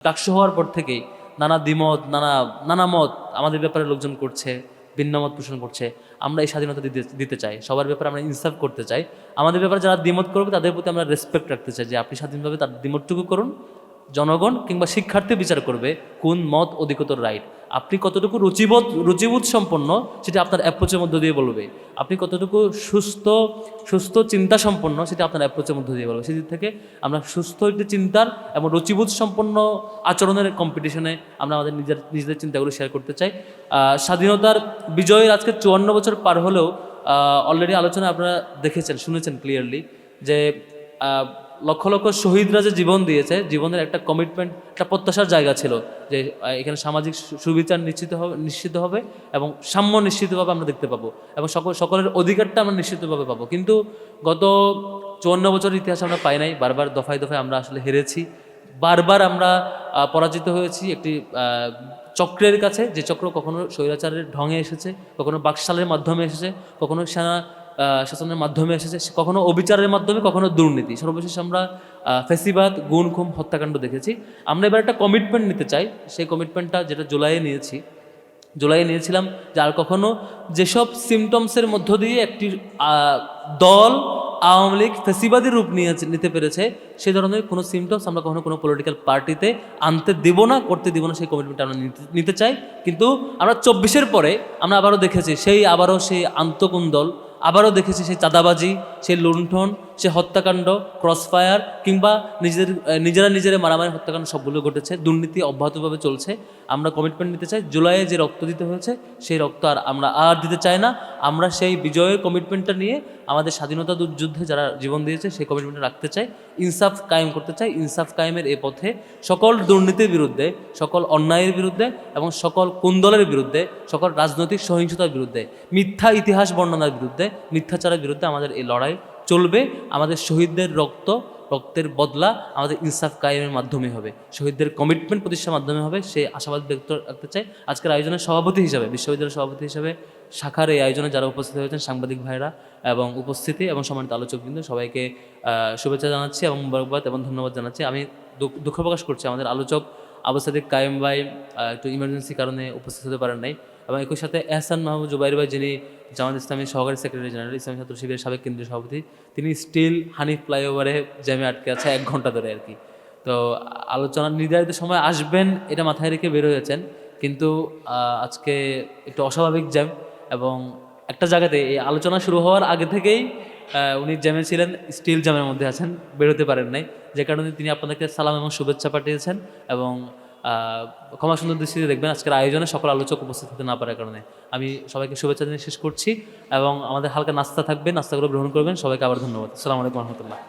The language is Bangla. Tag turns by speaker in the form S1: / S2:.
S1: ডাকসু হওয়ার পর থেকেই নানা দ্বিমত নানা মত আমাদের ব্যাপারে লোকজন করছে, ভিন্ন মত পোষণ করছে। আমরা এই স্বাধীনতা দিতে চাই, সবার ব্যাপারে আমরা ইনসাফ করতে চাই। আমাদের ব্যাপারে যারা দ্বিমত করবে তাদের প্রতি আমরা রেসপেক্ট রাখতে চাই যে আপনি স্বাধীনভাবে তার দ্বিমতটুকু করুন। জনগণ কিংবা শিক্ষার্থী বিচার করবে কোন মত অধিকতর রাইট। আপনি কতটুকু রুচিবোধ সম্পন্ন সেটা আপনার অ্যাপ্রোচের মধ্য দিয়ে বলবে। আপনি কতটুকু সুস্থ চিন্তা সম্পন্ন সেটা আপনার অ্যাপ্রোচের মধ্য দিয়ে বলবে। সেদিক থেকে আমরা সুস্থ একটি চিন্তার এবং রুচিবোধ সম্পন্ন আচরণের কম্পিটিশনে আমরা আমাদের নিজেদের চিন্তাগুলো শেয়ার করতে চাই। স্বাধীনতার বিজয়ের আজকে 54 বছর পার হলেও অলরেডি আলোচনা আপনারা দেখেছেন, শুনেছেন ক্লিয়ারলি যে লক্ষ লক্ষ শহীদরা যে জীবন দিয়েছে, জীবনের একটা কমিটমেন্ট, একটা প্রত্যাশার জায়গা ছিল যে এখানে সামাজিক সুবিচার নিশ্চিত হবে এবং সাম্য নিশ্চিতভাবে আমরা দেখতে পাবো এবং সকলের অধিকারটা আমরা নিশ্চিতভাবে পাবো। কিন্তু গত 54 বছরের ইতিহাস আমরা পাই নাই। বারবার দফায় দফায় আমরা আসলে হেরেছি, বারবার আমরা পরাজিত হয়েছি একটি চক্রের কাছে, যে চক্র কখনো স্বৈরাচারের ঢঙে এসেছে, কখনো বাকশালের মাধ্যমে এসেছে, কখনো সেনা শাসনের মাধ্যমে এসেছে, কখনো অবিচারের মাধ্যমে, কখনো দুর্নীতি, সর্বশেষ আমরা ফ্যাসিবাদ, গুম খুম, হত্যাকাণ্ড দেখেছি। আমরা এবার একটা কমিটমেন্ট নিতে চাই। সেই কমিটমেন্টটা যেটা জুলাইয়ে নিয়েছিলাম যে আর কখনো যেসব সিমটমসের মধ্য দিয়ে একটি দল আওয়ামী লীগ ফ্যাসিবাদী রূপ নিতে পেরেছে, সেই ধরনের কোনো সিমটমস আমরা কখনো কোনো পলিটিক্যাল পার্টিতে আনতে দিব না, করতে দিব না। সেই কমিটমেন্ট আমরা নিতে চাই। কিন্তু আমরা 24-এর পরে আমরা আবারও দেখেছি সেই আন্তকুন্দল, আবারও দেখেছি সেই চাঁদাবাজি, সেই লুণ্ঠন, সে হত্যাকাণ্ড, ক্রসফায়ার কিংবা নিজেরা মারামারি হত্যাকাণ্ড সবগুলো ঘটেছে। দুর্নীতি অব্যাহতভাবে চলছে। আমরা কমিটমেন্ট নিতে চাই, জুলাইয়ে যে রক্ত দিতে হয়েছে সেই রক্ত আমরা দিতে চাই না। আমরা সেই বিজয়ের কমিটমেন্টটা নিয়ে আমাদের স্বাধীনতা যুদ্ধে যারা জীবন দিয়েছে সেই কমিটমেন্টটা রাখতে চাই, ইনসাফ কায়েম করতে চাই। ইনসাফ কায়েমের এ পথে সকল দুর্নীতির বিরুদ্ধে, সকল অন্যায়ের বিরুদ্ধে এবং সকল কুন্দলের বিরুদ্ধে, সকল রাজনৈতিক সহিংসতার বিরুদ্ধে, মিথ্যা ইতিহাস বর্ণনার বিরুদ্ধে, মিথ্যাচারের বিরুদ্ধে আমাদের এই লড়াই চলবে। আমাদের শহীদদের রক্তের বদলা আমাদের ইনসাফ কায়েমের মাধ্যমে হবে, শহীদদের কমিটমেন্ট প্রতিষ্ঠার মাধ্যমে হবে, সেই আশাবাদ ব্যক্ত রাখতে চাই। আজকের আয়োজনের সভাপতি হিসাবে, বিশ্ববিদ্যালয়ের সভাপতি হিসাবে শাখার এই আয়োজনে যারা উপস্থিত হয়েছেন, সাংবাদিক ভাইরা এবং উপস্থিতি এবং সম্মানিত আলোচকবৃন্দ, সবাইকে শুভেচ্ছা জানাচ্ছি এবং মুবারকবাদ এবং ধন্যবাদ জানাচ্ছি। আমি দুঃখ প্রকাশ করছি আমাদের আলোচক আবু সাদিক কায়েম ভাই একটু ইমার্জেন্সি কারণে উপস্থিত হতে পারেন নাই, এবং একই সাথে এহসান মাহমুদ জুবাইর ভাই, যিনি জামাত ইসলামী সহকারী সেক্রেটারি জেনারেল, ইসলামী ছাত্র শিবিরের সাবেক কেন্দ্রীয় সভাপতি, তিনি স্টিল হানিফ ফ্লাইওভারে জ্যামে আটকে আছে 1 ঘন্টা ধরে আর কি। তো আলোচনার নির্ধারিত সময় আসবেন এটা মাথায় রেখে বের হয়েছেন, কিন্তু আজকে একটু অস্বাভাবিক জ্যাম, এবং একটা জায়গাতে এই আলোচনা শুরু হওয়ার আগে থেকেই উনি জ্যামে ছিলেন, স্টিল জ্যামের মধ্যে আছেন, বেরোতে পারেন নাই, যে কারণে তিনি আপনাদেরকে সালাম এবং শুভেচ্ছা পাঠিয়েছেন এবং ক্ষমা সুন্দর দৃষ্টিতে দেখবেন আজকের আয়োজনে সকল আলোচক উপস্থিত হতে না পারার কারণে। আমি সবাইকে শুভেচ্ছা জানিয়ে শেষ করছি এবং আমাদের হালকা নাস্তা থাকবে, নাস্তাগুলো গ্রহণ করবেন। সবাইকে আবার ধন্যবাদ। আসসালামু আলাইকুম রহমতুল্লাহ।